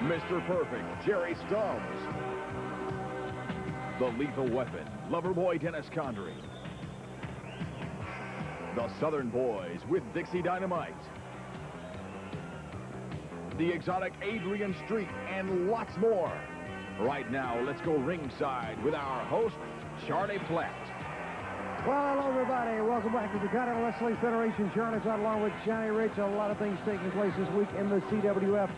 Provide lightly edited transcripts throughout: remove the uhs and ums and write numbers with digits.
Mr. Perfect, Jerry Stubbs. The Lethal Weapon, Loverboy Dennis Condrey. The Southern Boys with Dixie Dynamite. The Exotic Adrian Street, and lots more. Right now, let's go ringside with our host, Charlie Platt. Well, hello, everybody. Welcome back to the Continental Wrestling Federation. Charlie's out along with Johnny Rich. A lot of things taking place this week in the CWF.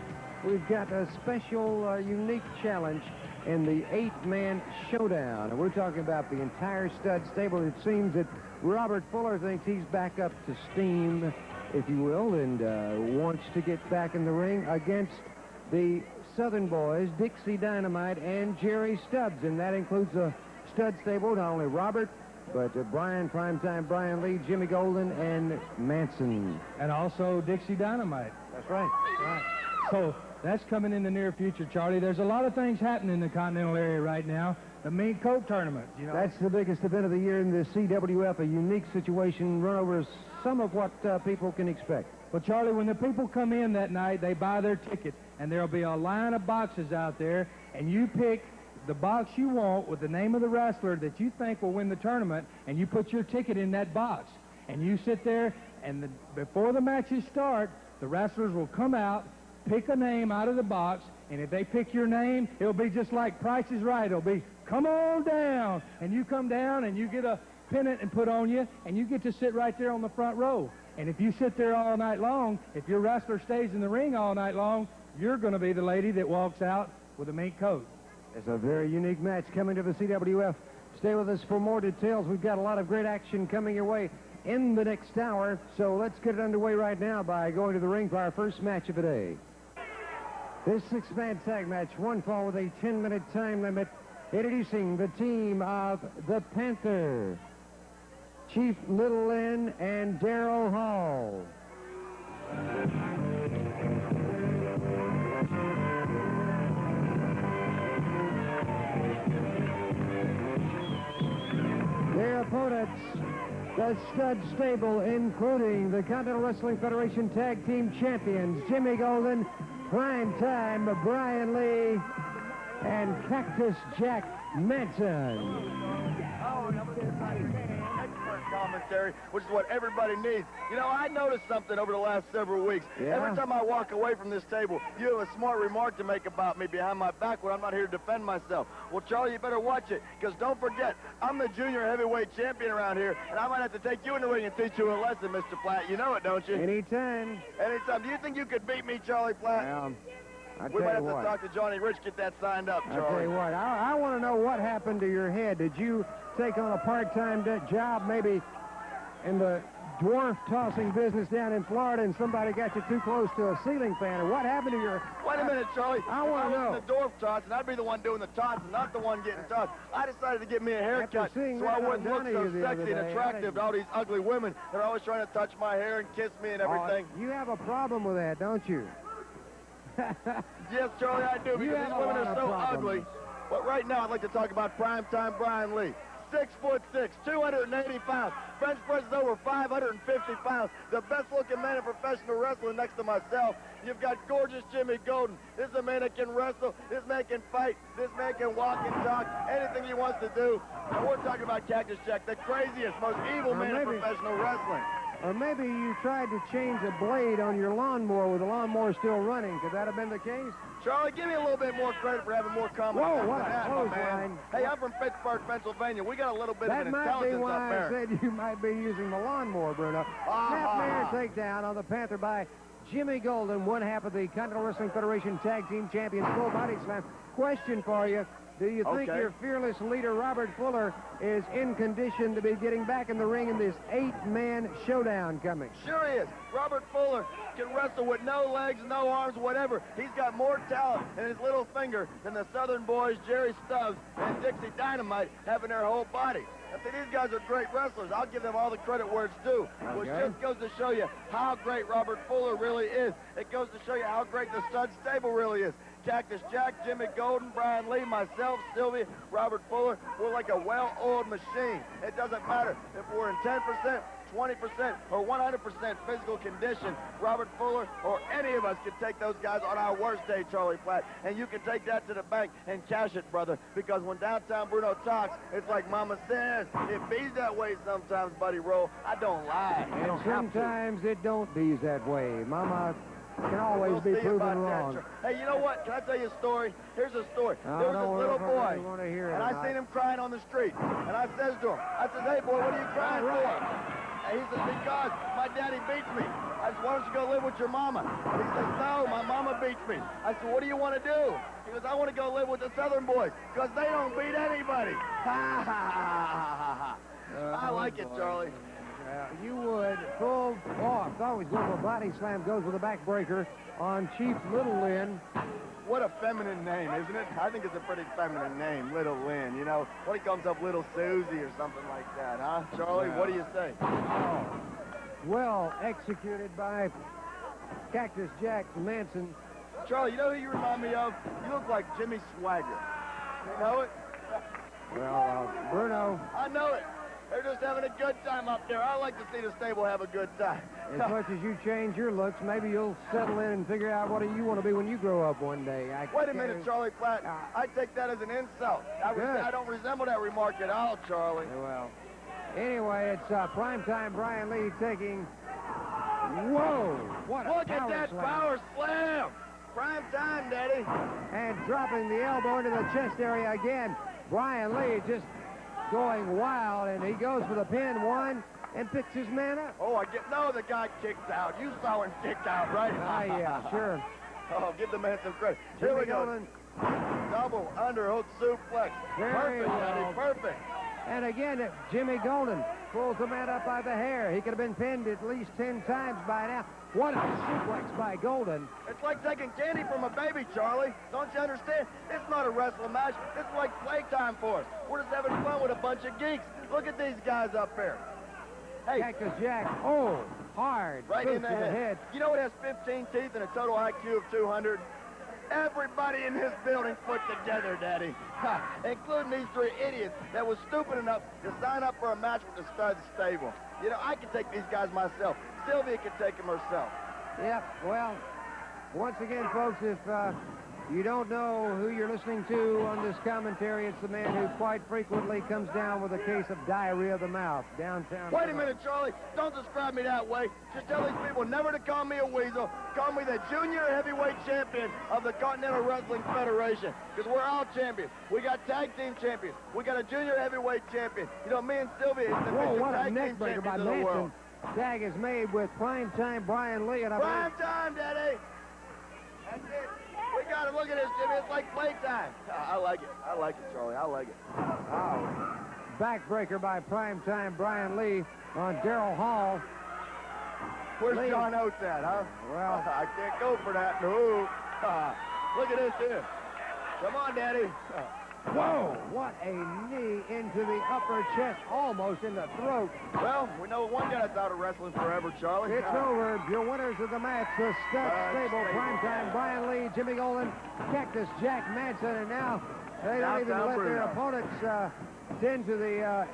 We've got a special, unique challenge in the 8-man showdown. And we're talking about the entire stud stable. It seems that Robert Fuller thinks he's back up to steam, if you will, and wants to get back in the ring against the Southern Boys, Dixie Dynamite, and Jerry Stubbs. And that includes the stud stable, not only Robert, but Brian, Primetime Brian Lee, Jimmy Golden, and Manson. And also Dixie Dynamite. That's right. Right. So that's coming in the near future, Charlie. There's a lot of things happening in the Continental area right now. The Mink Coat tournament, you know. That's the biggest event of the year in the CWF, a unique situation, run over some of what people can expect. Well, Charlie, when the people come in that night, they buy their ticket, and there'll be a line of boxes out there, and you pick the box you want with the name of the wrestler that you think will win the tournament, and you put your ticket in that box. And you sit there, and before the matches start, the wrestlers will come out, pick a name out of the box, and if they pick your name, it'll be just like Price is Right. It'll be, come on down. And you come down, and you get a pennant and put on you, and you get to sit right there on the front row. And if you sit there all night long, if your wrestler stays in the ring all night long, you're going to be the lady that walks out with a mink coat. It's a very unique match coming to the CWF. Stay with us for more details. We've got a lot of great action coming your way in the next hour. So let's get it underway right now by going to the ring for our first match of the day. This 6-man tag match, one fall with a 10-minute time limit. Introducing the team of the Panther, Chief Little Lynn and Darryl Hall. Their opponents, the stud stable, including the Continental Wrestling Federation Tag Team Champions, Jimmy Golden, Primetime Brian Lee, and Cactus Jack Manson. Expert commentary, which is what everybody needs. You know, I noticed something over the last several weeks. Yeah? Every time I walk away from this table, you have a smart remark to make about me behind my back when I'm not here to defend myself. Well, Charlie, you better watch it, because don't forget, I'm the junior heavyweight champion around here, and I might have to take you in the ring and teach you a lesson, Mr. Platt. You know it, don't you? Anytime. Anytime. Do you think you could beat me, Charlie Platt? We might have to talk to Johnny Rich, get that signed up, Charlie. I'll tell you what, I want to know what happened to your head. Did you take on a part-time job maybe in the dwarf tossing business down in Florida and somebody got you too close to a ceiling fan? Or what happened to your... Wait a minute, Charlie. I want to know. I was the dwarf toss, and I'd be the one doing the toss and not the one getting tossed. I decided to get me a haircut so I wouldn't look so sexy and attractive to all these ugly women that are always trying to touch my hair and kiss me and everything. You have a problem with that, don't you? Yes, Charlie, I do, because these women are so ugly. But right now, I'd like to talk about Primetime Brian Lee. 6'6", 280 pounds. Bench press is over 550 pounds. The best-looking man in professional wrestling next to myself. You've got gorgeous Jimmy Golden. This is a man that can wrestle. This man can fight. This man can walk and talk. Anything he wants to do. And we're talking about Cactus Jack, the craziest, most evil man in professional wrestling. Or maybe you tried to change a blade on your lawnmower with the lawnmower still running. Could that have been the case? Charlie, give me a little bit more credit for having more common sense than that, my man. Hey, I'm from Pittsburgh, Pennsylvania. We got a little bit of an intelligence up there. That might be why I said you might be using the lawnmower, Bruno. Snapmare takedown on the Panther by Jimmy Golden, one half of the Continental Wrestling Federation Tag Team Champions, full body slam. Question for you. Do you think your fearless leader, Robert Fuller, is in condition to be getting back in the ring in this 8-man showdown coming? Sure he is. Robert Fuller can wrestle with no legs, no arms, whatever. He's got more talent in his little finger than the Southern Boys, Jerry Stubbs and Dixie Dynamite, have in their whole body. I think these guys are great wrestlers. I'll give them all the credit where it's due. Which just goes to show you how great Robert Fuller really is. It goes to show you how great the stud stable really is. Cactus Jack, Jimmy Golden, Brian Lee, myself, Sylvia, Robert Fuller, we're like a well-oiled machine. It doesn't matter if we're in 10%, 20% or 100% physical condition, Robert Fuller or any of us can take those guys on our worst day, Charlie Platt, and you can take that to the bank and cash it, brother, because when Downtown Bruno talks, it's like Mama says. It bees that way sometimes, Buddy Roll. I don't lie. And sometimes it don't be that way. Mama can always be proven wrong. Hey, you know what? Can I tell you a story? Here's a story. There was this little boy, and I seen him crying on the street. And I says to him, I says, hey, boy, what are you crying for? And he says, because my daddy beats me. I said, why don't you go live with your mama? And he says, no, my mama beats me. I said, what do you want to do? He goes, I want to go live with the Southern boys because they don't beat anybody. Ha, ha, ha, ha, ha. I like it, Charlie. You would full off. Always go for a body slam. Goes with a backbreaker on Chief Little Lynn. What a feminine name, isn't it? I think it's a pretty feminine name, Little Lynn. You know, what he comes up Little Susie or something like that, huh? Charlie, what do you say? Oh, well executed by Cactus Jack Manson. Charlie, you know who you remind me of? You look like Jimmy Swagger. You know it? Well, Bruno. I know it. They're just having a good time up there. I like to see the stable have a good time. As much as you change your looks, maybe you'll settle in and figure out what you want to be when you grow up one day. Wait a minute, Charlie Platt. I take that as an insult. I don't resemble that remark at all, Charlie. Well, anyway, it's primetime Brian Lee taking... Whoa! What a Look at that power slam! Prime time, Daddy. And dropping the elbow into the chest area again. Brian Lee just going wild, and he goes for the pin one and picks his man up. Oh, no, the guy kicked out. You saw him kicked out, right? Yeah, sure. Oh, give the man some credit. Here we go. Double underhook suplex. Very perfect, well. Daddy, perfect. And again, Jimmy Golden pulls the man up by the hair. He could have been pinned at least 10 times by now. What a suplex by Golden. It's like taking candy from a baby, Charlie. Don't you understand? It's not a wrestling match. It's like playtime for us. We're just having fun with a bunch of geeks. Look at these guys up there. Hey. Cactus Jack. Oh, hard. Right in the head. You know it has 15 teeth and a total IQ of 200? Everybody in this building put together, Daddy. Including these three idiots that was stupid enough to sign up for a match with the Stubbs stable. You know, I can take these guys myself. Sylvia can take them herself. Yep, well, once again, folks, if you don't know who you're listening to on this commentary, it's the man who quite frequently comes down with a case of diarrhea of the mouth downtown. Wait a minute, Charlie. Don't describe me that way. Just tell these people never to call me a weasel. Call me the junior heavyweight champion of the Continental Wrestling Federation, because we're all champions. We got tag team champions. We got a junior heavyweight champion. You know, me and Sylvia is the what tag a neck team breaker by champions of the world. Manson. Tag is made with primetime Brian Lee. And prime time, Daddy. That's it. We got to look at this, Jimmy. It's like playtime. I like it. I like it, Charlie. I like it. Wow. Backbreaker by primetime Brian Lee on Darryl Hall. Where's John Oates at, huh? Well, I can't go for that. No. Look at this here. Come on, Daddy. Whoa, what a knee into the upper chest, almost in the throat. Well, we know one guy that's out of wrestling forever, Charlie. It's over. Your winners of the match, the Stubbs stable, primetime Brian Lee, Jimmy Golden, Cactus Jack Manson, and now they don't even let their opponents tend to the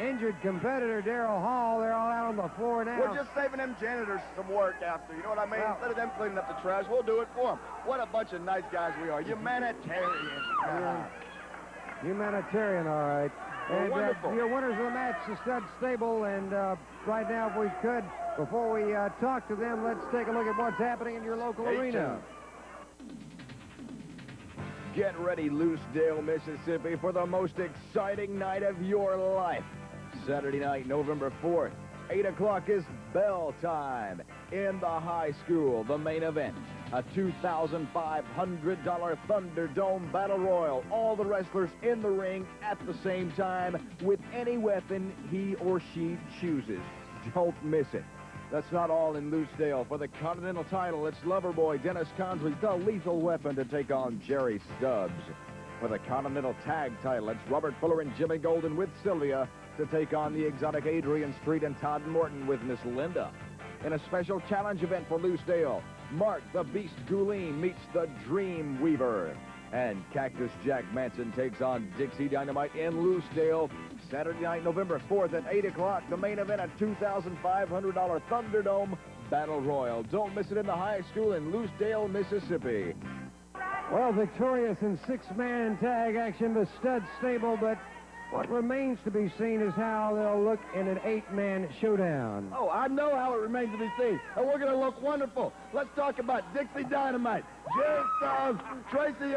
injured competitor, Darryl Hall. They're all out on the floor now. We're just saving them janitors some work after. You know what I mean? Well, instead of them cleaning up the trash, we'll do it for them. What a bunch of nice guys we are. Humanitarians. Humanitarian, all right. And your winners of the match, the Stubbs stable, and right now, if we could, before we talk to them, let's take a look at what's happening in your local arena. Get ready, Lucedale, Mississippi, for the most exciting night of your life. Saturday night, November 4th, 8 o'clock is bell time. In the high school, the main event, a $2,500 Thunderdome Battle Royal. All the wrestlers in the ring at the same time with any weapon he or she chooses. Don't miss it. That's not all in Lucedale. For the Continental title, it's Loverboy Dennis Condrey, the lethal weapon, to take on Jerry Stubbs. For the Continental tag title, it's Robert Fuller and Jimmy Golden with Sylvia to take on the exotic Adrian Street and Todd Morton with Miss Linda. In a special challenge event for Lucedale, Mark the Beast Gouline meets the Dream Weaver. And Cactus Jack Manson takes on Dixie Dynamite in Lucedale Saturday night, November 4th at 8 o'clock. The main event, a $2,500 Thunderdome Battle Royal. Don't miss it in the high school in Loosedale, Mississippi. Well, victorious in six-man tag action, the Stubbs stable, but what remains to be seen is how they'll look in an eight-man showdown. Oh, I know how it remains to be seen, and we're going to look wonderful. Let's talk about Dixie Dynamite, Jerry Stubbs, Tracy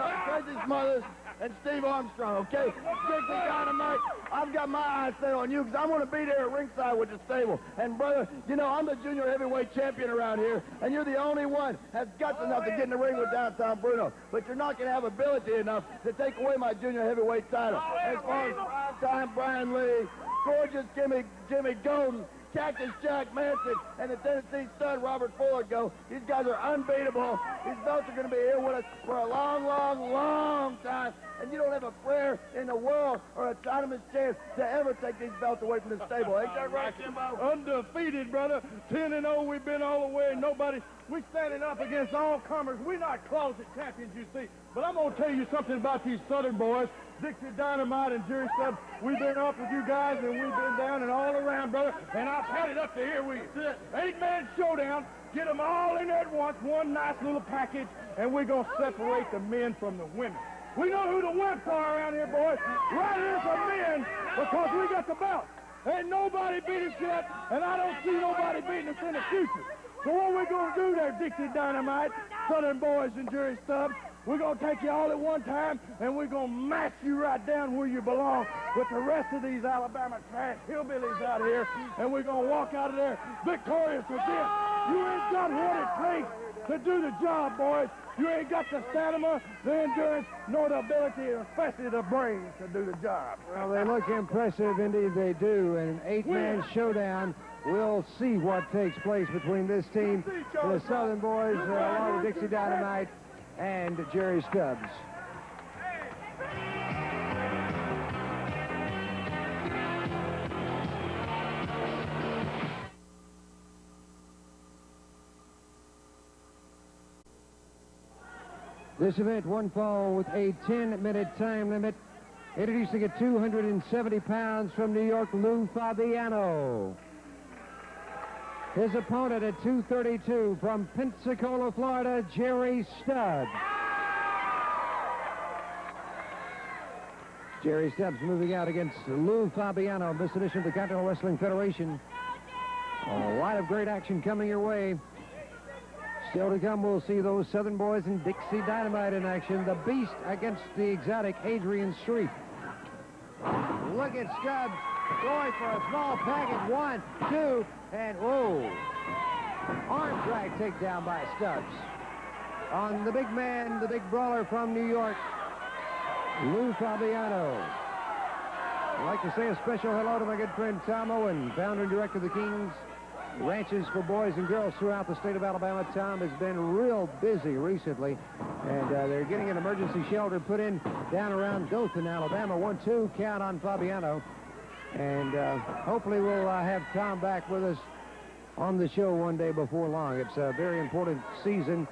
Smothers, and Steve Armstrong, okay? Dixie Dynamite, I've got my eyes set on you because I'm going to be there at ringside with the stable. And, brother, you know, I'm the junior heavyweight champion around here, and you're the only one that's guts enough to get in the ring with Downtown Bruno. But you're not going to have ability enough to take away my junior heavyweight title. As far as Primetime Brian Lee, Gorgeous Jimmy Golden, Cactus Jack Manson, and the Tennessee stud Robert Fuller go, these guys are unbeatable. These belts are going to be here with us for a long, long, long time. And you don't have a prayer in the world or a Chinaman's chance to ever take these belts away from the stable. Ain't that right, Jimbo? Undefeated, brother. 10-0, we've been all the way. Nobody, we standing up against all comers. We're not closet champions, you see. But I'm going to tell you something about these Southern boys. Dixie Dynamite and Jerry Stubbs, we've been up with you guys, and we've been down and all around, brother. And I've had it up to here with you. Eight-man showdown. Get them all in there at once, one nice little package, and we're going to separate the men from the women. We know who the wimps are around here, boys. Right here for men, because we got the belt. Ain't nobody beat us yet, and I don't see nobody beating us in the future. So what we're going to do there, Dixie Dynamite, Southern boys and Jerry Stubbs, we're going to take you all at one time, and we're going to mash you right down where you belong with the rest of these Alabama trash hillbillies out here, and we're going to walk out of there victorious again. You ain't got what it takes to do the job, boys. You ain't got the stamina, the endurance, nor the ability, especially the brains, to do the job. Well, they look impressive, indeed they do. In an eight-man showdown, we'll see what takes place between this team, the Southern boys, along with Dixie Dynamite, and Jerry Stubbs. This event, one fall with a 10-minute time limit. Introducing at 270 pounds from New York, Lou Fabiano. His opponent at 232 from Pensacola, Florida, Jerry Stubbs. Jerry Stubbs moving out against Lou Fabiano. This edition of the Continental Wrestling Federation. A lot of great action coming your way. Still to come, we'll see those Southern boys and Dixie Dynamite in action. The Beast against the exotic Adrian Street. Look at Stubbs going for a small package. 1, 2, and whoa. Arm drag takedown by Stubbs. On the big man, the big brawler from New York, Lou Fabiano. I'd like to say a special hello to my good friend Tom Owen, founder and director of the King's Ranches for Boys and Girls throughout the state of Alabama. Tom has been real busy recently, and they're getting an emergency shelter put in down around Dothan, Alabama. 1-2 count on Fabiano, and hopefully we'll have Tom back with us on the show one day before long. It's a very important season,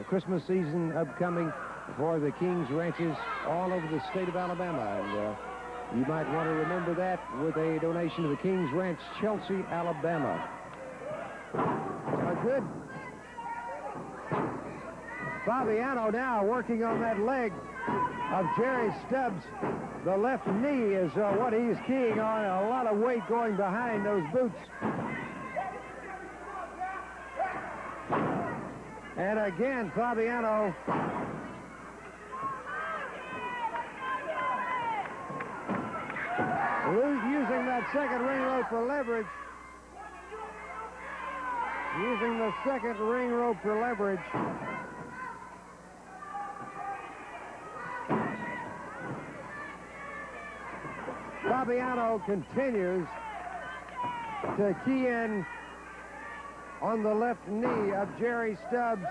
Christmas season upcoming for the King's Ranches all over the state of Alabama, and you might want to remember that with a donation to the King's Ranch, Chelsea, Alabama. Good. Fabiano now working on that leg of Jerry Stubbs. The left knee is what he's keying on. A lot of weight going behind those boots. And again, Fabiano using that second ring rope for leverage. Using the second ring rope for leverage. Fabiano continues to key in on the left knee of Jerry Stubbs.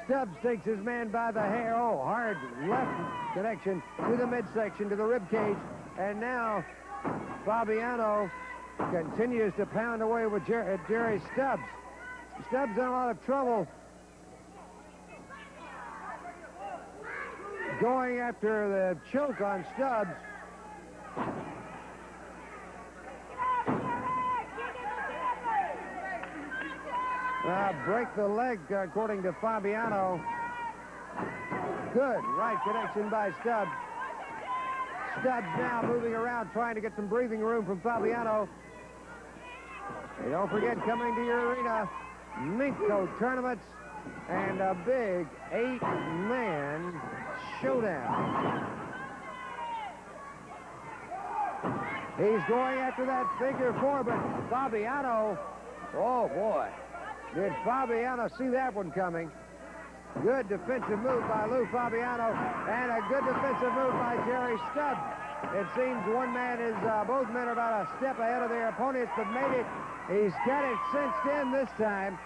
Stubbs takes his man by the hair. Oh, hard left connection to the midsection, to the rib cage. And now Fabiano continues to pound away with Jerry Stubbs. Stubbs in a lot of trouble going after the choke on Stubbs. break the leg, according to Fabiano. Good right connection by Stubbs. Stubbs now moving around, trying to get some breathing room from Fabiano. And don't forget, coming to your arena, mink coat tournaments and a big 8-man showdown. He's going after that figure 4, but Fabiano, oh boy, did Fabiano see that one coming? Good defensive move by Lou Fabiano, and a good defensive move by Jerry Stubbs. It seems both men are about a step ahead of their opponents, but made it. He's got it cinched in this time.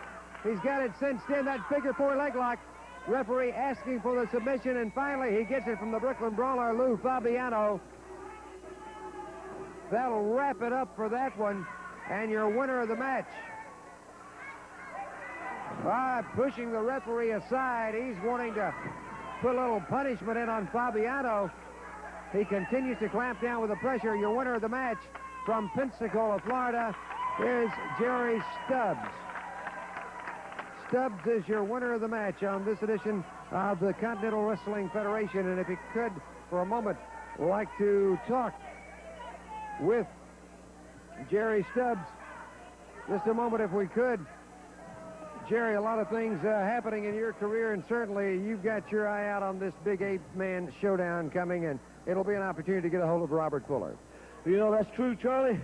He's got it cinched in, that figure 4 leg lock. Referee asking for the submission, and finally he gets it from the Brooklyn Brawler, Lou Fabiano. That'll wrap it up for that one, and your winner of the match. By pushing the referee aside, he's wanting to put a little punishment in on Fabiano. He continues to clamp down with the pressure. Your winner of the match from Pensacola, Florida, is Jerry Stubbs. Stubbs is your winner of the match on this edition of the Continental Wrestling Federation. And if you could, for a moment, like to talk with Jerry Stubbs. Just a moment, if we could. Jerry, a lot of things happening in your career, and certainly you've got your eye out on this big 8-man showdown coming, and it'll be an opportunity to get a hold of Robert Fuller. You know, that's true, Charlie,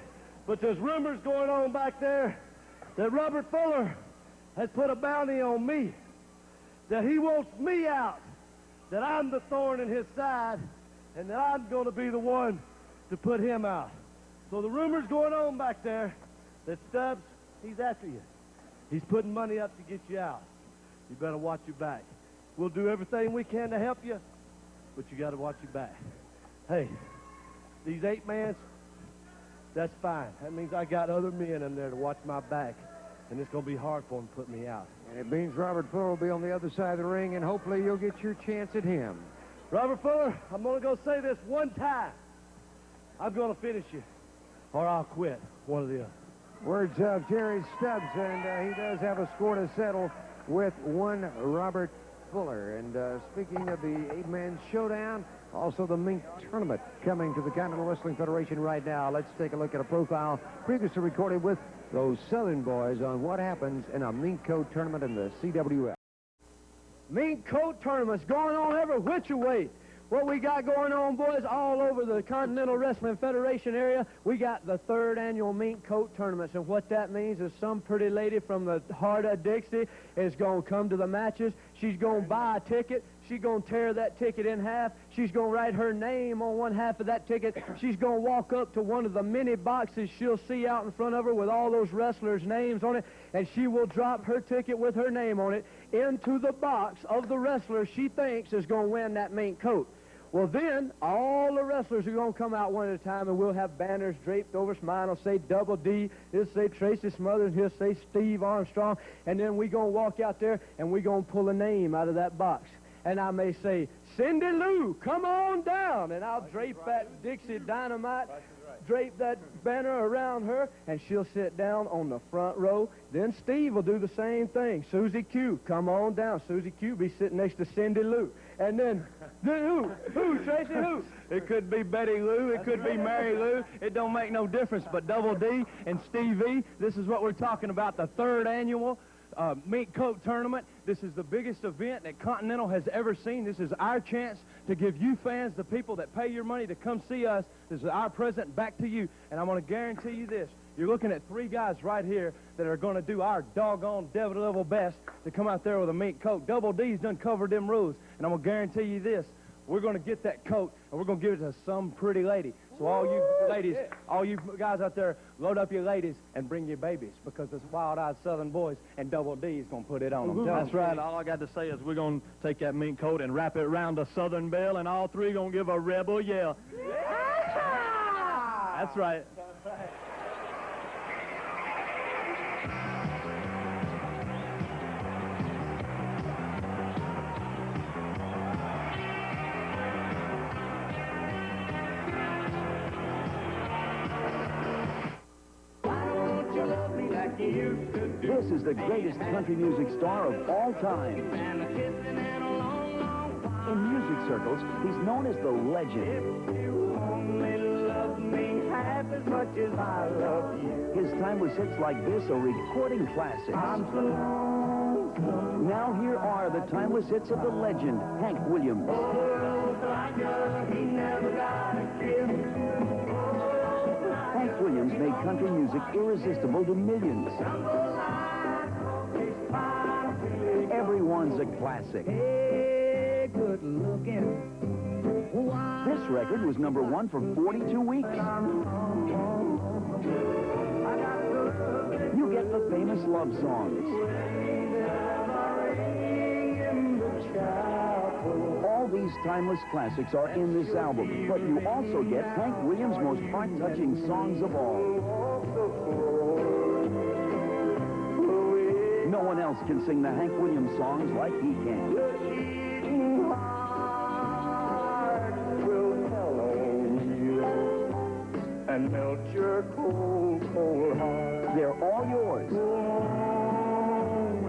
but there's rumors going on back there that Robert Fuller has put a bounty on me, that he wants me out, that I'm the thorn in his side, and that I'm going to be the one to put him out. So the rumors going on back there that Stubbs, he's after you. He's putting money up to get you out. You better watch your back. We'll do everything we can to help you, but you got to watch your back. Hey, these 8-mans, that's fine. That means I got other men in there to watch my back, and it's going to be hard for them to put me out. And it means Robert Fuller will be on the other side of the ring, and hopefully you'll get your chance at him. Robert Fuller, I'm going to go say this one time. I'm going to finish you, or I'll quit, one or the other. Words of Jerry Stubbs, and he does have a score to settle with one Robert Fuller. And speaking of the 8-man showdown, also the mink tournament coming to the Continental Wrestling Federation right now. Let's take a look at a profile previously recorded with those Southern boys on what happens in a mink coat tournament in the CWF. Mink coat tournaments going on every which way. What we got going on, boys, all over the Continental Wrestling Federation area, we got the 3rd annual mink coat tournaments. And what that means is some pretty lady from the heart of Dixie is going to come to the matches. She's going to buy a ticket. She's going to tear that ticket in half. She's going to write her name on one half of that ticket. She's going to walk up to one of the many boxes she'll see out in front of her with all those wrestlers' names on it, and she will drop her ticket with her name on it into the box of the wrestler she thinks is going to win that mink coat. Well, then, all the wrestlers are going to come out one at a time, and we'll have banners draped over mine. I'll say Double D, he'll say Tracy Smothers, he'll say Steve Armstrong, and then we're going to walk out there, and we're going to pull a name out of that box. And I may say, Cindy Lou, come on down, and I'll drape that Dixie Dynamite, drape that banner around her, and she'll sit down on the front row. Then Steve will do the same thing. Susie Q, come on down. Susie Q be sitting next to Cindy Lou. And then who, Tracy, who? It could be Betty Lou, it could be Mary Lou. It don't make no difference, but Double D and Steve E, this is what we're talking about, the 3rd annual mink coat tournament. This is the biggest event that Continental has ever seen. This is our chance to give you fans, the people that pay your money to come see us. This is our present back to you. And I'm going to guarantee you this. You're looking at 3 guys right here that are going to do our doggone devil level best to come out there with a mink coat. Double D's done covered them rules. And I'm going to guarantee you this. We're going to get that coat, and we're going to give it to some pretty lady. So all you ladies, all you guys out there, load up your ladies and bring your babies, because it's wild-eyed Southern boys, and Double D is going to put it on them. That's right. All I got to say is we're going to take that mink coat and wrap it around the Southern bell, and all 3 going to give a rebel yell. That's right. You used to This is the greatest country music star of all time. In music circles, he's known as the legend. His timeless hits like this are recording classics. Now here are the timeless hits of the legend, Hank Williams. Hank Williams made country music irresistible to millions. Everyone's a classic. This record was #1 for 42 weeks. You get the famous love songs. All these timeless classics are in this album, but you also get Hank Williams' most heart-touching songs of all. No one else can sing the Hank Williams songs like he can. And melt your cold, cold heart. They're all yours.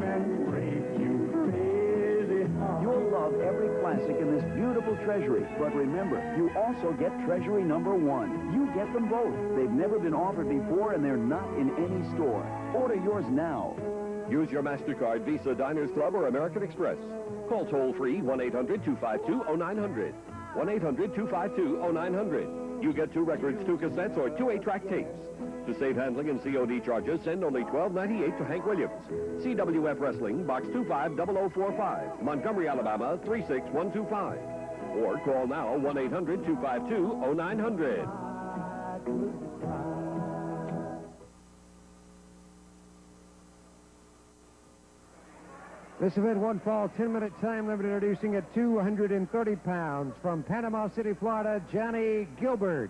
And break you crazy heart. You'll love every classic in this beautiful treasury. But remember, you also get treasury #1. You get them both. They've never been offered before, and they're not in any store. Order yours now. Use your MasterCard, Visa, Diners Club, or American Express. Call toll-free 1-800-252-0900. 1-800-252-0900. You get 2 records, 2 cassettes, or 2 8-track tapes. To save handling and COD charges, send only $12.98 to Hank Williams. CWF Wrestling, Box 250045, Montgomery, Alabama 36125. Or call now 1-800-252-0900. This event one fall, 10-minute time limit, introducing at 230 pounds from Panama City, Florida, Johnny Gilbert.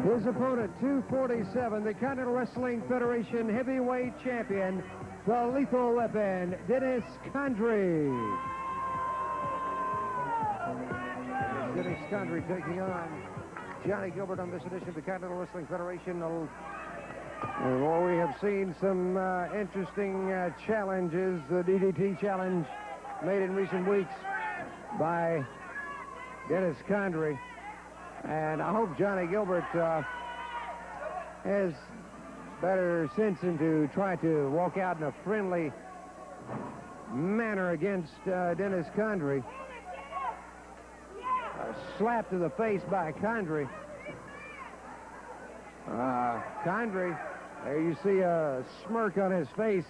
His opponent, 247, the Continental Wrestling Federation heavyweight champion, the Lethal Weapon, Dennis Condrey. Dennis Condrey taking on Johnny Gilbert on this edition of the Continental Wrestling Federation. Well, we have seen some interesting challenges. The DDT challenge made in recent weeks by Dennis Condrey. And I hope Johnny Gilbert has better sense than to try to walk out in a friendly manner against Dennis Condrey. A slap to the face by Condrey. Condrey, there you see a smirk on his face.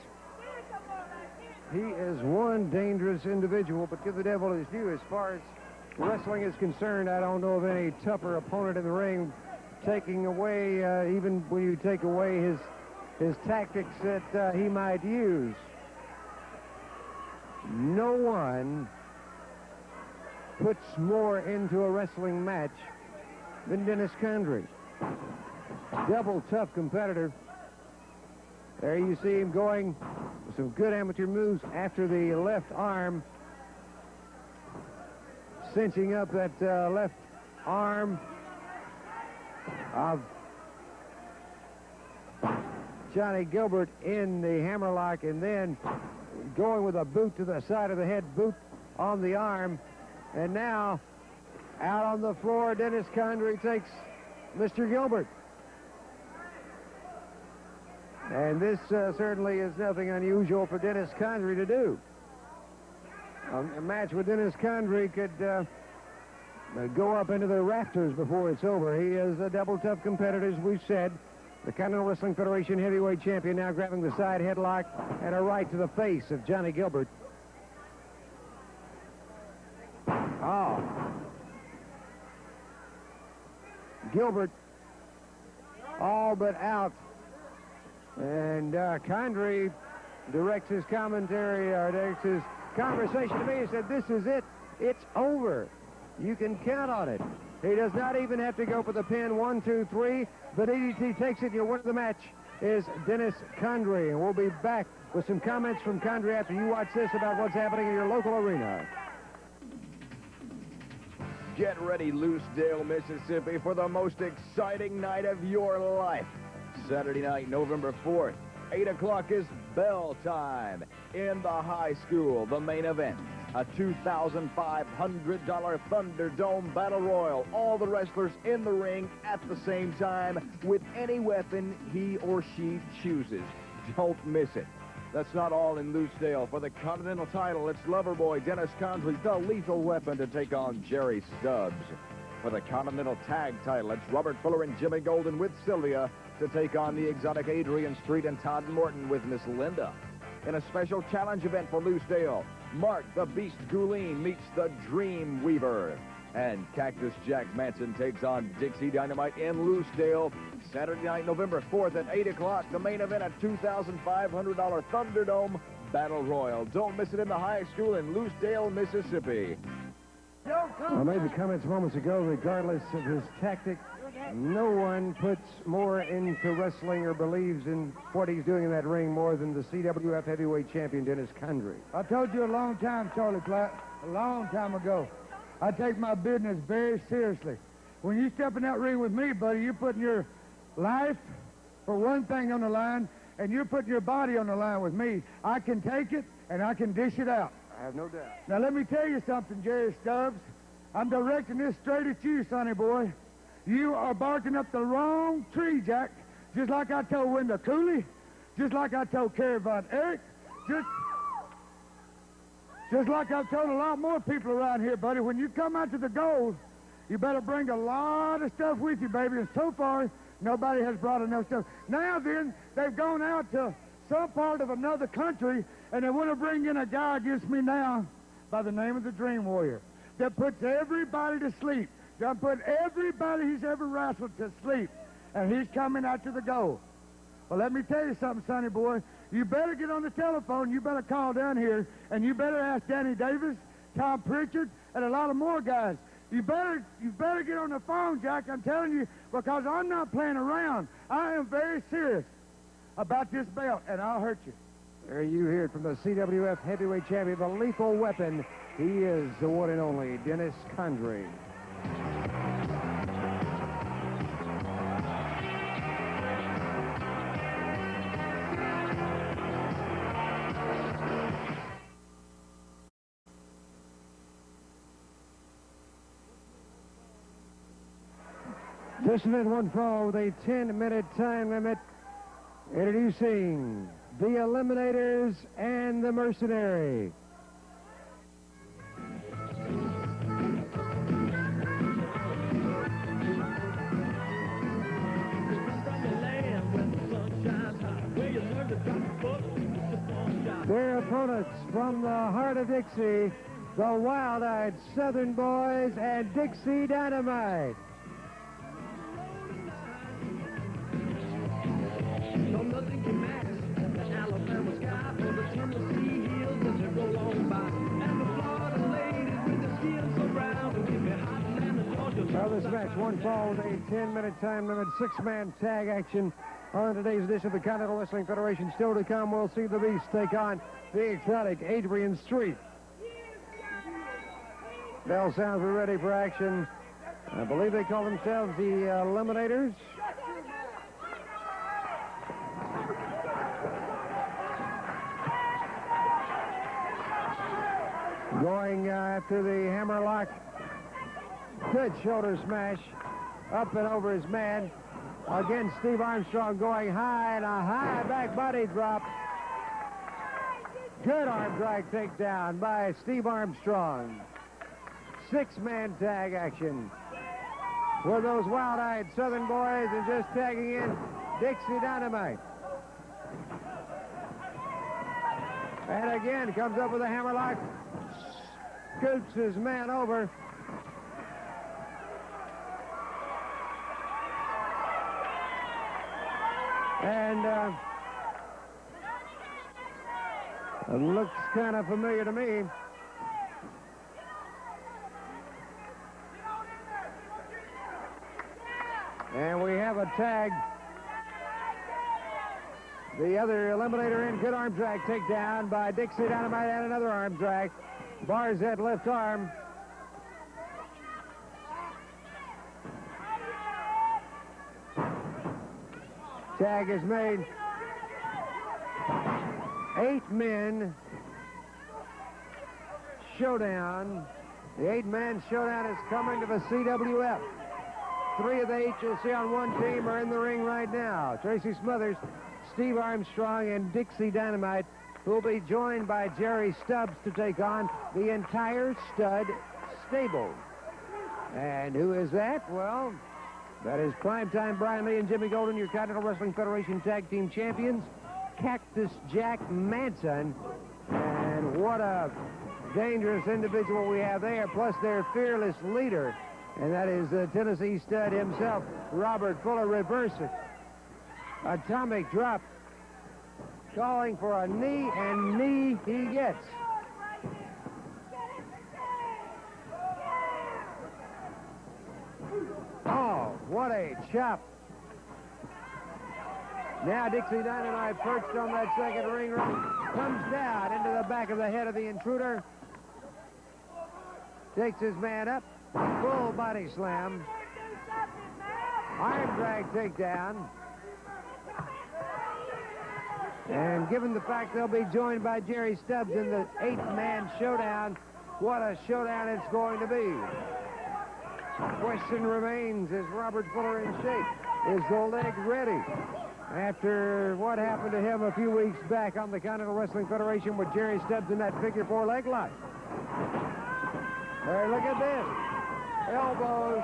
He is one dangerous individual, but give the devil his due. As far as wrestling is concerned, I don't know of any tougher opponent in the ring, taking away, even when you take away his tactics that he might use. No one puts more into a wrestling match than Dennis Condrey. Double tough competitor. There you see him going with some good amateur moves after the left arm, cinching up that left arm of Johnny Gilbert in the hammerlock, and then going with a boot to the side of the head, boot on the arm. And now, out on the floor, Dennis Condrey takes Mr. Gilbert. And this certainly is nothing unusual for Dennis Condrey to do. A match with Dennis Condrey could go up into the rafters before it's over. He is a double tough competitor, as we've said. The Continental Wrestling Federation heavyweight champion now grabbing the side headlock and a right to the face of Johnny Gilbert. Oh. Gilbert all but out. And Condrey directs his commentary, or directs his conversation to me. He said, "This is it. It's over. You can count on it." He does not even have to go for the pin. 1, 2, 3. The DDT takes it. You'll win the match. is Dennis Condrey. And we'll be back with some comments from Condrey after you watch this about what's happening in your local arena. Get ready, Lucedale, Mississippi, for the most exciting night of your life. Saturday night, November 4th, 8 o'clock is bell time. In the high school, the main event, a $2,500 Thunderdome Battle Royal. All the wrestlers in the ring at the same time with any weapon he or she chooses. Don't miss it. That's not all in Lucedale. For the Continental title, it's Loverboy Dennis Condrey, the lethal weapon, to take on Jerry Stubbs. For the Continental tag title, it's Robert Fuller and Jimmy Golden with Sylvia to take on the exotic Adrian Street and Todd Morton with Miss Linda. In a special challenge event for Lucedale, Mark the Beast Gouline meets the Dream Weaver. And Cactus Jack Manson takes on Dixie Dynamite in Lucedale. Saturday night, November 4th at 8 o'clock. The main event, a $2,500 Thunderdome Battle Royal. Don't miss it in the high school in Lucedale, Mississippi. I made the comments moments ago, regardless of his tactic, no one puts more into wrestling or believes in what he's doing in that ring more than the CWF heavyweight champion, Dennis Condrey. I told you a long time, Charlie Platt, a long time ago, I take my business very seriously. When you step in that ring with me, buddy, you're putting your life, for one thing, on the line, and you're putting your body on the line with me. I can take it, and I can dish it out. I have no doubt. Now, let me tell you something, Jerry Stubbs. I'm directing this straight at you, sonny boy. You are barking up the wrong tree, Jack. Just like I told Wendell Cooley, just like I told Kerry Von Erich, just like I've told a lot more people around here, buddy. When you come out to the gold, you better bring a lot of stuff with you, baby. And so far, nobody has brought enough stuff. Now then, they've gone out to some part of another country, and they want to bring in a guy against me now by the name of the Dream Warrior that puts everybody to sleep. That put everybody he's ever wrestled to sleep, and he's coming out to the goal. Well, let me tell you something, sonny boy. You better get on the telephone. You better call down here, and you better ask Danny Davis, Tom Pritchard, and a lot of more guys. You better get on the phone, Jack. I'm telling you, because I'm not playing around. I am very serious about this belt, and I'll hurt you. There you hear it from the CWF heavyweight champion, the lethal weapon. He is the one and only Dennis Condrey. This event one fall with a 10-minute time limit. Introducing the Eliminators and the Mercenary. Their opponents from the heart of Dixie, the Wild-Eyed Southern Boys and Dixie Dynamite. Nothing can match the Alabama sky or the Tennessee hills as they roll on by. And the Florida ladies with the skins around and give me hot and the Georgia. Well, this match, one fall with a 10-minute time limit, six-man tag action on today's edition of the Continental Wrestling Federation. Still to come, we'll see the Beast take on the exotic Adrian Street. Bell sounds, we're ready for action. I believe they call themselves the Eliminators. Going after the hammerlock. Good shoulder smash. Up and over his man. Again, Steve Armstrong going high and a high back body drop. Good arm drag takedown by Steve Armstrong. Six-man tag action. For those wild-eyed Southern boys and just tagging in Dixie Dynamite. And again, comes up with a hammerlock. Scoots his man over. And it looks kind of familiar to me. And we have a tag. The other eliminator in, good arm drag takedown by Dixie Dynamite and another arm drag. Bars that left arm. Tag is made. 8 men showdown. The 8-man showdown is coming to the CWF. 3 of the 8 you'll see on one team are in the ring right now. Tracy Smothers, Steve Armstrong, and Dixie Dynamite, who will be joined by Jerry Stubbs to take on the entire stud stable. And who is that? Well, that is Primetime Brian Lee and Jimmy Golden, your Continental Wrestling Federation Tag Team Champions. Cactus Jack Manson. And what a dangerous individual we have there, plus their fearless leader. And that is Tennessee stud himself, Robert Fuller. Reverse it. Atomic drop. Calling for a knee, and knee he gets. Oh, what a chop. Now Dixie Dynamite perched on that second ring rope, comes down into the back of the head of the intruder. Takes his man up, full body slam. Arm drag takedown. And given the fact they'll be joined by Jerry Stubbs in the 8-man showdown, what a showdown it's going to be. Question remains, is Robert Fuller in shape? Is the leg ready? After what happened to him a few weeks back on the Continental Wrestling Federation with Jerry Stubbs in that figure 4 leg lock. Hey, look at this. Elbows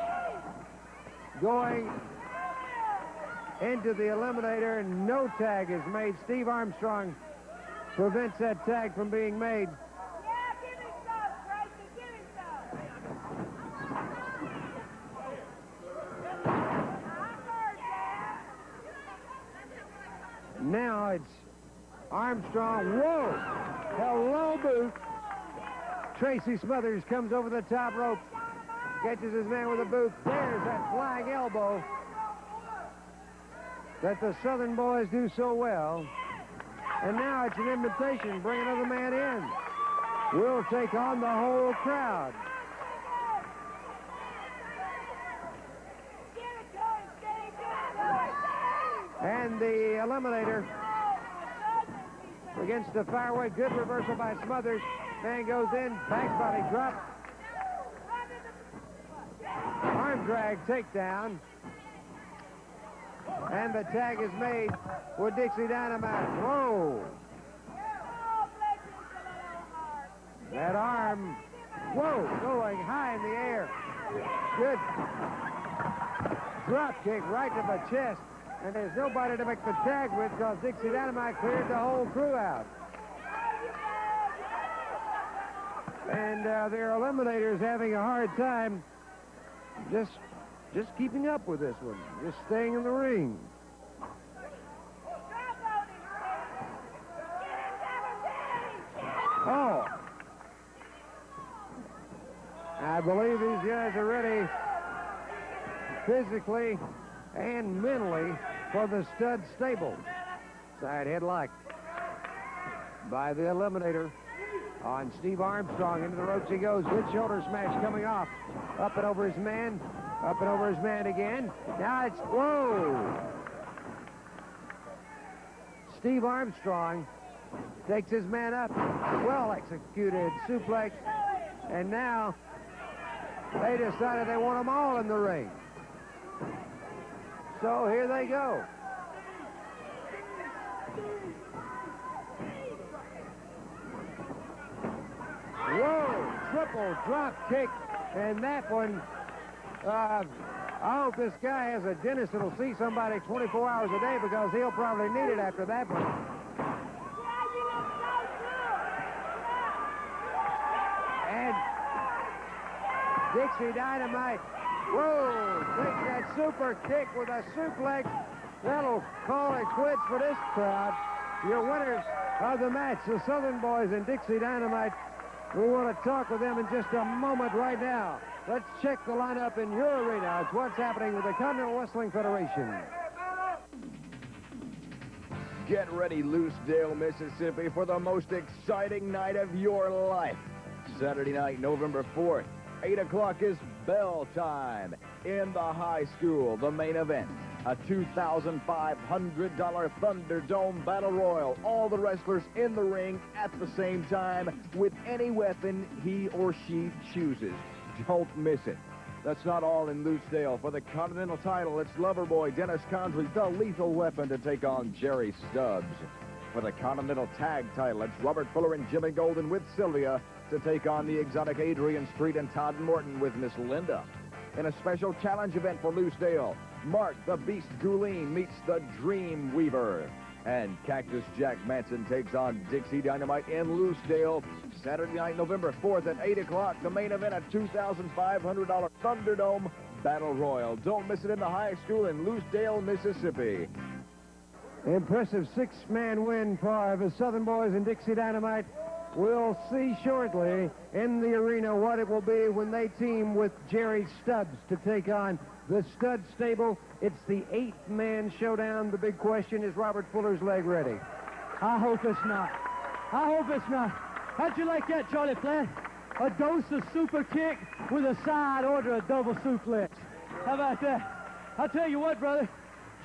going into the eliminator, and no tag is made. Steve Armstrong prevents that tag from being made. Now it's Armstrong. Whoa! Hello, boot. Tracy Smothers comes over the top rope, catches his man with a boot. There's that flying elbow that the Southern boys do so well. And now it's an invitation. Bring another man in. We'll take on the whole crowd. And the eliminator against the fireway. Good reversal by Smothers. Man goes in, back body drop. Arm drag takedown. And the tag is made with Dixie Dynamite. Whoa! That arm, whoa, going high in the air. Good drop kick right to the chest. And there's nobody to make the tag with because Dixie Dynamite cleared the whole crew out. And their eliminators having a hard time just keeping up with this one, just staying in the ring. Oh. I believe these guys are ready physically and mentally for the stud stable. Side headlock by the eliminator on Steve Armstrong. Into the ropes he goes. Good shoulder smash coming off. Up and over his man. Up and over his man again. Now it's, whoa! Steve Armstrong takes his man up. Well executed suplex. And now they decided they want them all in the ring. So here they go. Whoa, triple drop kick. And that one, I hope this guy has a dentist that'll see somebody 24 hours a day because he'll probably need it after that one. And Dixie Dynamite, whoa, takes that super kick with a suplex. That'll call it quits for this crowd. Your winners of the match, the Southern Boys and Dixie Dynamite. We want to talk with them in just a moment right now. Let's check the lineup in your arena. It's what's happening with the Continental Wrestling Federation. Get ready, Loosedale, Mississippi, for the most exciting night of your life. Saturday night, November 4th, 8 o'clock is bell time. In the high school, the main event, a $2,500 Thunderdome Battle Royal. All the wrestlers in the ring at the same time with any weapon he or she chooses. Don't miss it. That's not all in Loosedale. For the Continental title, it's Loverboy Dennis Condrey, the lethal weapon, to take on Jerry Stubbs. For the Continental tag title, it's Robert Fuller and Jimmy Golden with Sylvia to take on the exotic Adrian Street and Todd Morton with Miss Linda. In a special challenge event for Loosedale, Mark the Beast Gouline meets the Dream Weaver. And Cactus Jack Manson takes on Dixie Dynamite in Loosedale. Saturday night, November 4th at 8 o'clock. The main event, a $2,500 Thunderdome Battle Royal. Don't miss it in the high school in Loosedale, Mississippi. Impressive six-man win for the Southern Boys and Dixie Dynamite. We'll see shortly in the arena what it will be when they team with Jerry Stubbs to take on the Stud Stable. It's the 8-man showdown. The big question, is Robert Fuller's leg ready? I hope it's not. I hope it's not. How'd you like that, Charlie Flatt? A dose of super kick with a side order of double suplex. How about that? I'll tell you what, brother.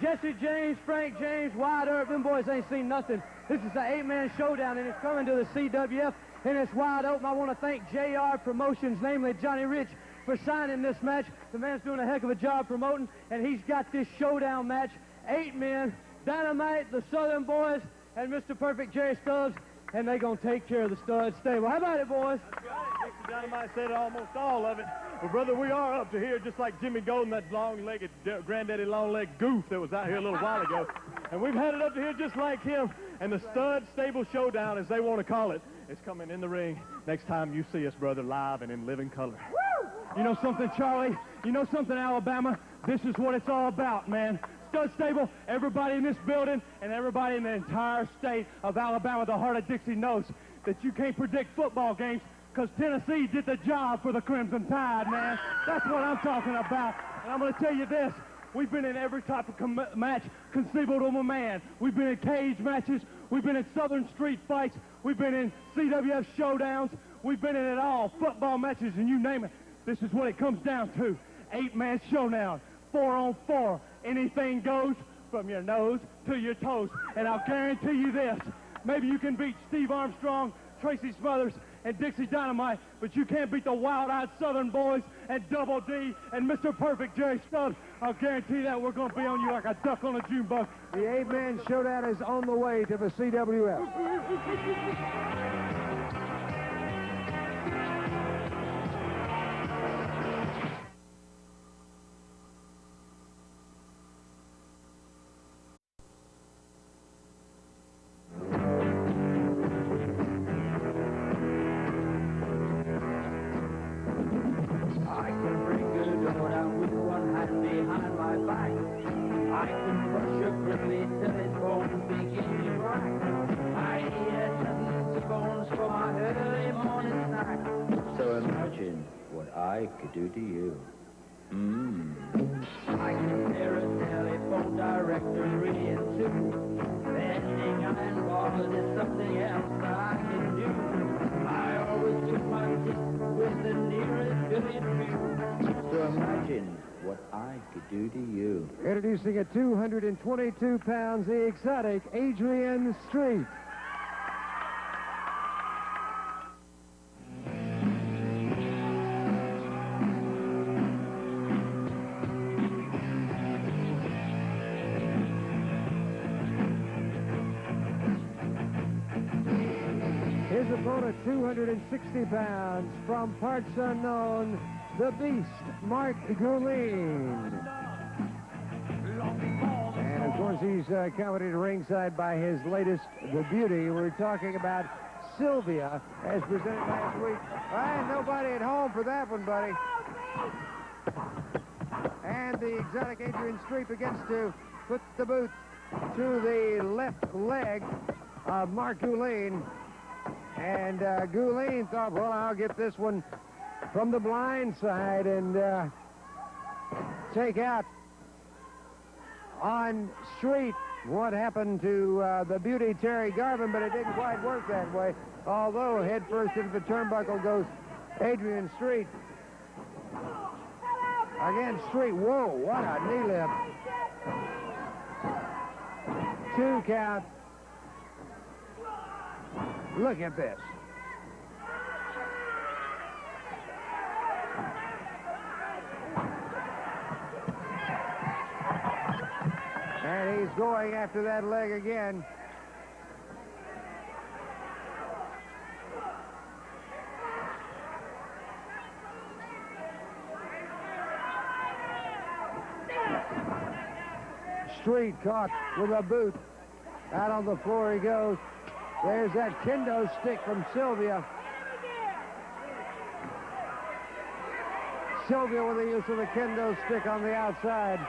Jesse James, Frank James, Wyatt Earp, them boys ain't seen nothing. This is an 8-man showdown, and it's coming to the CWF, and it's wide open. I want to thank JR Promotions, namely Johnny Rich, for signing this match. The man's doing a heck of a job promoting, and he's got this showdown match. 8 men, Dynamite, the Southern Boys, and Mr. Perfect Jerry Stubbs, and they're going to take care of the Stud Stable. How about it, boys? That's right. Dixie Dynamite said almost all of it. Well, brother, we are up to here just like Jimmy Golden, that long-legged, granddaddy long-legged goof that was out here a little while ago. And we've had it up to here just like him. And the Stud Stable Showdown, as they want to call it, is coming in the ring next time you see us, brother, live and in living color. Woo! You know something, Charlie? You know something, Alabama? This is what it's all about, man. Stud Stable, everybody in this building and everybody in the entire state of Alabama, the heart of Dixie, knows that you can't predict football games because Tennessee did the job for the Crimson Tide, man. That's what I'm talking about. And I'm going to tell you this. We've been in every type of match conceivable to a man. We've been in cage matches. We've been in Southern street fights. We've been in CWF showdowns. We've been in it all, football matches, and you name it. This is what it comes down to. 8-man showdown, 4-on-4. Anything goes from your nose to your toes. And I'll guarantee you this. Maybe you can beat Steve Armstrong, Tracy Smothers, and Dixie Dynamite, but you can't beat the wild-eyed Southern Boys and Double D and Mr. Perfect Jerry Stubbs. I'll guarantee that we're going to be on you like a duck on a June bug. The 8-man showdown is on the way to the CWF. I could do to you. I can tear a telephone directory in two. Bending iron bars is something else I can do. I always took my tips with the nearest billion view. So imagine what I could do to you. Introducing at 222 pounds, the exotic Adrian Street. His opponent, 260 pounds, from parts unknown, the Beast, Mark Gouline. And of course, he's accompanied ringside by his latest, the beauty. We're talking about Sylvia, as presented last week. All right, nobody at home for that one, buddy. And the exotic Adrian Street begins to put the boot to the left leg of Mark Gouline. And Gouline thought, well, I'll get this one from the blind side and take out on Street. what happened to the beauty Terry Garvin, but it didn't quite work that way. Although head first into the turnbuckle goes Adrian Street. Again, Street. Whoa, what a knee lift. 2 count. Look at this. And he's going after that leg again. Street caught with a boot. Out on the floor he goes. There's that kendo stick from Sylvia. Sylvia with the use of the kendo stick on the outside.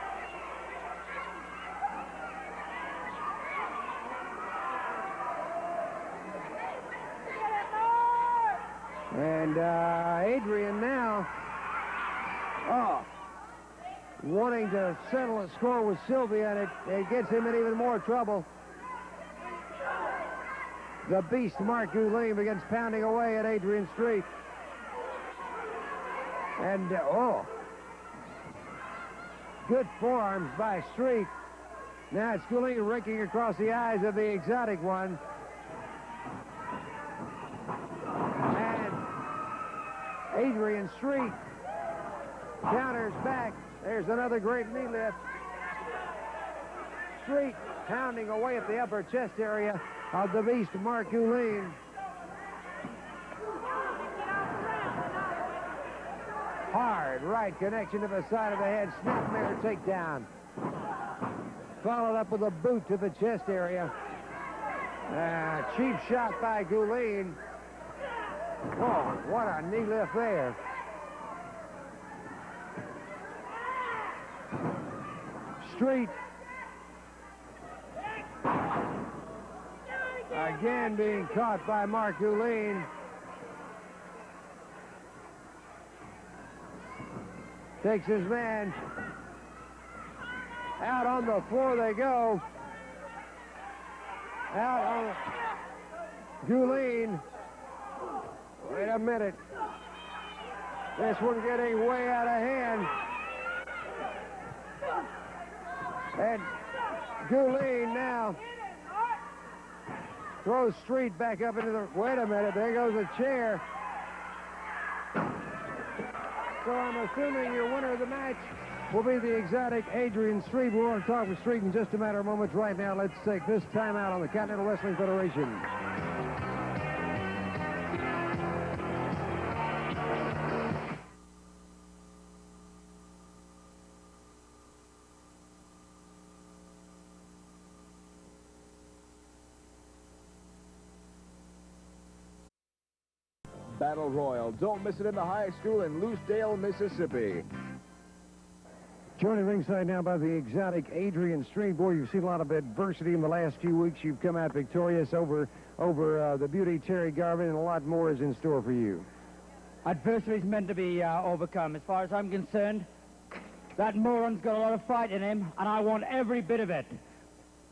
And Adrian now, wanting to settle a score with Sylvia, and it gets him in even more trouble. The beast, Mark Goulet, begins pounding away at Adrian Street. And, good forearms by Street. Now it's Goulet raking across the eyes of the exotic one. And Adrian Street counters back. There's another great knee lift. Street pounding away at the upper chest area of the beast, Mark Goulet. Hard right connection to the side of the head. Snapmare takedown. Followed up with a boot to the chest area. Cheap shot by Goulet. Oh, what a knee lift there. Street again being caught by Mark Goulet. Takes his man. Out on the floor they go. Out on Goulet. Wait a minute. This one getting way out of hand. And Goulet now throws Street back up into the... Wait a minute, there goes a chair. So I'm assuming your winner of the match will be the exotic Adrian Street. We're going to talk with Street in just a matter of moments. Right now, let's take this time out on the Continental Wrestling Federation. Battle Royal. Don't miss it in the high school in Lucedale, Mississippi. Joining ringside now by the exotic Adrian Street. Boy, you've seen a lot of adversity in the last few weeks. You've come out victorious over the beauty Terry Garvin, and a lot more is in store for you. Adversity is meant to be overcome. As far as I'm concerned, that moron's got a lot of fight in him, and I want every bit of it.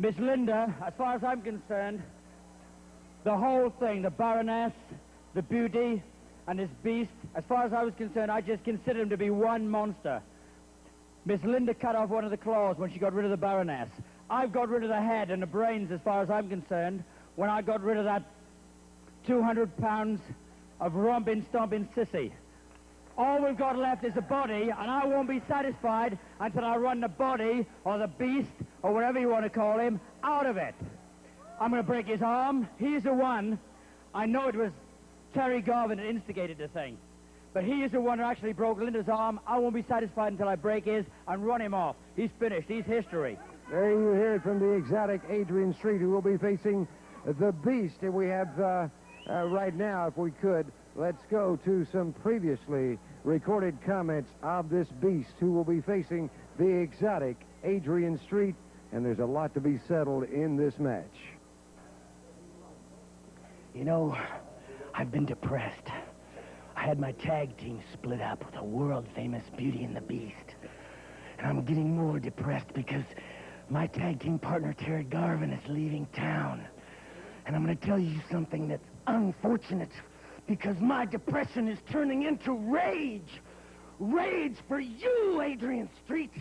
Miss Linda, as far as I'm concerned, the whole thing, the Baroness, the beauty, and this beast, as far as I was concerned, I just considered him to be one monster. Miss Linda cut off one of the claws when she got rid of the Baroness. I've got rid of the head and the brains, as far as I'm concerned, when I got rid of that 200 pounds of romping, stomping sissy. All we've got left is the body, and I won't be satisfied until I run the body, or the beast, or whatever you want to call him, out of it. I'm going to break his arm. He's the one. I know it was Terry Garvin that instigated the thing. But he is the one who actually broke Linda's arm. I won't be satisfied until I break his and run him off. He's finished. He's history. There you hear it from the exotic Adrian Street, who will be facing the beast. And we have, right now, if we could, let's go to some previously recorded comments of this beast who will be facing the exotic Adrian Street. And there's a lot to be settled in this match. You know, I've been depressed. I had my tag team split up with a world-famous Beauty and the Beast. And I'm getting more depressed because My tag team partner, Terry Garvin, is leaving town. And I'm going to tell you something that's unfortunate, because my depression is turning into rage. Rage for you, Adrian Street.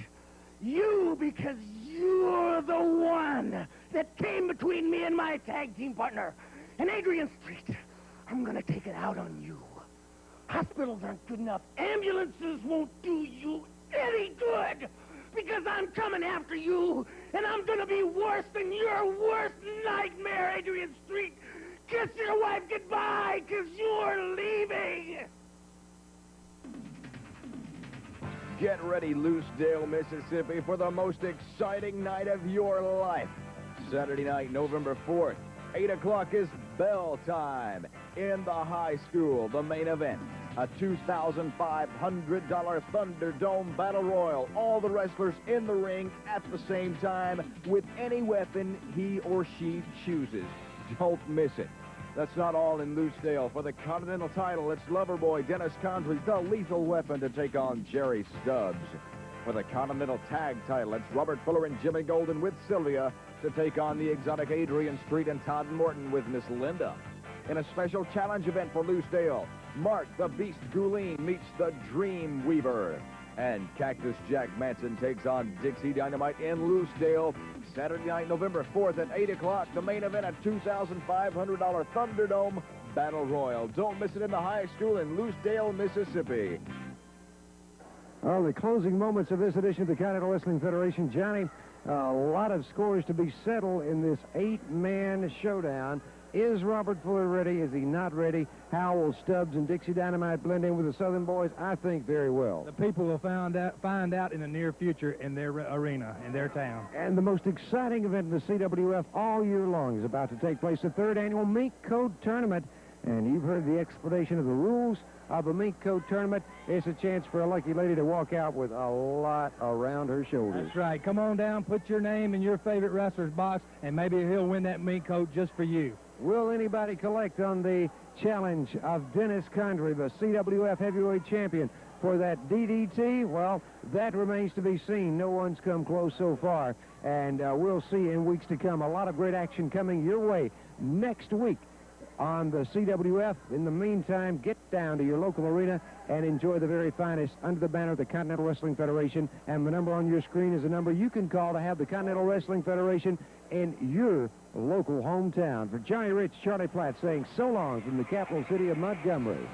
You, because you're the one that came between me and my tag team partner. And Adrian Street, I'm going to take it out on you. Hospitals aren't good enough. Ambulances won't do you any good, because I'm coming after you, and I'm going to be worse than your worst nightmare, Adrian Street. Kiss your wife goodbye, because you're leaving. Get ready, Loosedale, Mississippi, for the most exciting night of your life. Saturday night, November 4th, 8 o'clock is bell time. In the high school, the main event, a $2,500 Thunderdome Battle Royal. All the wrestlers in the ring at the same time with any weapon he or she chooses. Don't miss it. That's not all in Loosedale. For the Continental title, it's Loverboy Dennis Condrey, the lethal weapon, to take on Jerry Stubbs. For the Continental tag title, it's Robert Fuller and Jimmy Golden with Sylvia to take on the exotic Adrian Street and Todd Morton with Miss Linda. In a special challenge event for Loosedale, Mark the Beast Goulin meets the Dream Weaver. And Cactus Jack Manson takes on Dixie Dynamite in Loosedale. Saturday night, November 4th at 8 o'clock. The main event, a $2,500 Thunderdome Battle Royal. Don't miss it in the high school in Loosedale, Mississippi. Well, the closing moments of this edition of the Continental Wrestling Federation. Johnny, a lot of scores to be settled in this 8-man showdown. Is Robert Fuller ready? Is he not ready? How will Stubbs and Dixie Dynamite blend in with the Southern Boys? I think very well. The people will find out in the near future in their arena, in their town. And the most exciting event in the CWF all year long is about to take place, the 3rd annual Mink Coat Tournament. And you've heard the explanation of the rules of the Mink Coat Tournament. It's a chance for a lucky lady to walk out with a lot around her shoulders. That's right. Come on down, put your name in your favorite wrestler's box, and maybe he'll win that mink coat just for you. Will anybody collect on the challenge of Dennis Condrey, the CWF heavyweight champion, for that DDT? Well, that remains to be seen. No one's come close so far, and we'll see in weeks to come. A lot of great action coming your way next week on the CWF. In the meantime, get down to your local arena and enjoy the very finest under the banner of the Continental Wrestling Federation. And the number on your screen is a number you can call to have the Continental Wrestling Federation in your local hometown. For Johnny Rich, Charlie Platt saying so long from the capital city of Montgomery.